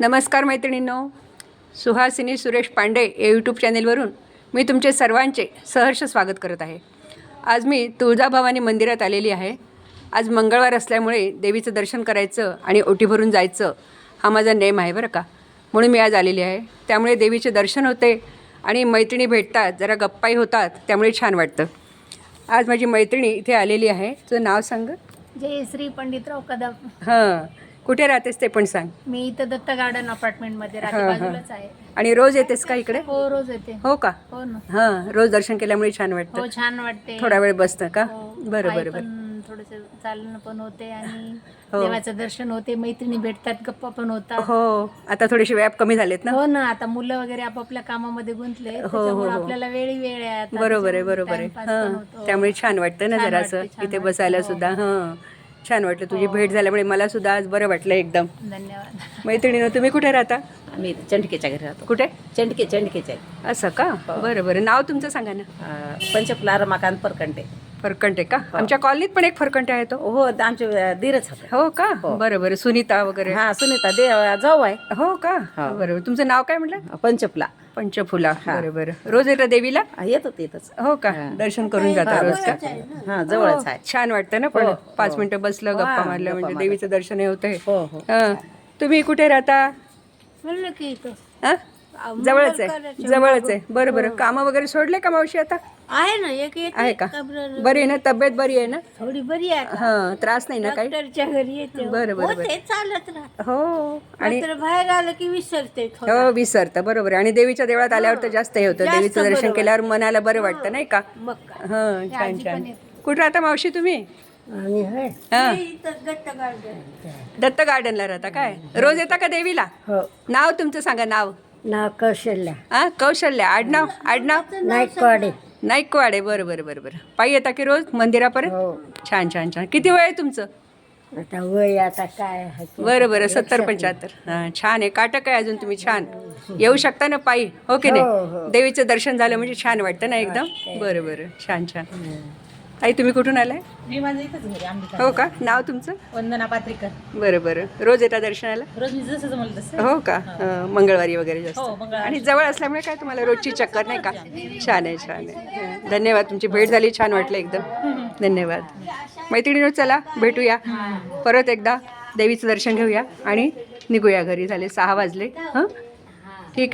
नमस्कार मैत्रिणींनो, सुहासिनी सुरेश पांडे या यूट्यूब चॅनेलवरून मी तुमचे सर्वांचे सहर्ष स्वागत करत आहे. आज मी तुळजाभवानी मंदिरात आलेली आहे. आज मंगळवार असल्यामुळे देवीचं दर्शन करायचं आणि ओटी भरून जायचं हा माझा नेम आहे बरं का. म्हणून मी आज आलेली आहे. त्यामुळे देवीचे दर्शन होते आणि मैत्रिणी भेटतात, जरा गप्पाही होतात, त्यामुळे छान वाटतं. आज माझी मैत्रिणी इथे आलेली आहे. तुझं नाव सांग. जयश्री पंडितराव कदम. हां, कुठे राहतेस ते पण सांग. मी इथं दत्त गार्डन अपार्टमेंटमध्ये राहते, हां, हां. बाजूलाच आहे. आणि रोज येतेस का इकडे? हो, रोज येते. हो का? हो ना. हां, रोज दर्शन केल्यामुळे छान वाटतं. हो, छान वाटते. थोडा वेळ बसतं का? हो, बरं पायी बरं बरं. पण थोडंसं चालणं पण होते आणि हो. देवाचं दर्शन होते, मैत्रिणी भेटतात, गप्पा पण होतात. हो, आता थोडेसे व्याप कमी झालेत ना. हो ना, आता मुलं वगैरे आपापल्या कामामध्ये गुंतले, त्याच्यामुळे हो. आपल्याला वेळ आहे आता. बरोबर आहे, बरोबर आहे. टाइमपास पण हां, होतो. त्यामुळे छान वाटतं ना छान जरासं वाटते, छान इथे वाटते. बसायला हो. सुद्धा. हां, छान वाटलं. तुझी हो. भेट झाल्यामुळे मला सुद्धा आज बरं वाटलं एकदम. धन्यवाद. मैत्रिणीनं, तुम्ही कुठे राहता? आम्ही चंडकेच्या घरी राहतो. कुठे? चंडकेच्या असं का? बरं बरं. नाव तुमचं सांगा ना. पंचफुला रमाकांत परकंटे. फरकंटे का? आमच्या कॉलनीत पण एक फरकंटे आहे तो. हो, आमचे धीरच होते. हो का? हो. बरं बरं. सुनीता वगैरे. हा, सुनीता जाऊ आहे. हो का? हो. बरं. तुमचं नाव काय म्हटलं? पंचफुला पंचफुला. हा. बरं बरं. रोज येता देवीला? येत होते इथंच. हो का? हा. दर्शन करून जाता रोज का? हा, जवळच आहे. छान वाटतं ना पण हो, 5 हो. मिनिटं बसलं, हा, गप्पा मारल्या गप्पा म्हणजे मारल्या. देवीचं दर्शनही होतंय. हो हो. हां. तुम्ही कुठे राहता? म्हणलं की इथं हां, जवळच आहे. जवळच आहे. बरं बरं. कामं वगैरे सोडले का मावशी आता? आहे ना, एक येते. आहे का? बरी आहे ना? तब्येत बरी आहे ना? थोडी बरी आहे. हां, त्रास नाही ना काही? डॉक्टरच्या घरी येते. बरं, बरं, होते, चालत राहत. हो. आणि मात्र बाहेर आलं की विसरते थोडं. हो, विसरतं. बरोबर आहे. आणि देवीच्या देवळात आल्यावर तर जास्त हे होतं. जास्त देवीचं दर्शन बरोबर. केल्यावर मनाला बरं वाटतं नाही का? मग काय. हां, छान आजी छान. पण येते. कुठं राहता मावशी तुम्ही? हां, ते इथं दत्त गार्डन. दत्त गार्डनला राहता काय? रोज येता का देवीला? हो. नाव तुमचं सांगा. नाव? नाव कौशल्य हां, कौशल्य. आडनाव? नाईकवाडे. नाईकवाडे. बरं बरं बरं बरं. पायी येता की रोज मंदिरापर्यंत? हो. छान छान छान. किती वय आहे तुमचं? आता वय आता काय आहे ते. बरं बरं. 70-75. हां, छान आहे. काटक आहे अजून तुम्ही. छान येऊ शकता ना पायी, हो की हो, नाही? हो. देवीचं दर्शन झालं म्हणजे छान वाटतं ना एकदम. बरं बरं. छान छान. ताई, तुम्ही कुठून आलाय? मी माझं इथंच घरी आंबिका. हो का? नाव तुमचं? वंदना पात्रिकर. बरं बरं. रोज येता दर्शनाला? रोज मी जसं जमलं तसं. हो का? मंगळवारी वगैरे जास्त. हो, मंगळवारी. आणि जवळ असल्यामुळे काय तुम्हाला रोजची चक्कर नाही का? छान आहे, छान आहे. धन्यवाद. तुमची भेट झाली, छान वाटलं एकदम. धन्यवाद. मैत्रिणींनो, चला भेटूया परत एकदा, देवीचं दर्शन घेऊया आणि निघूया घरी. झाले 6 वाजले. हां,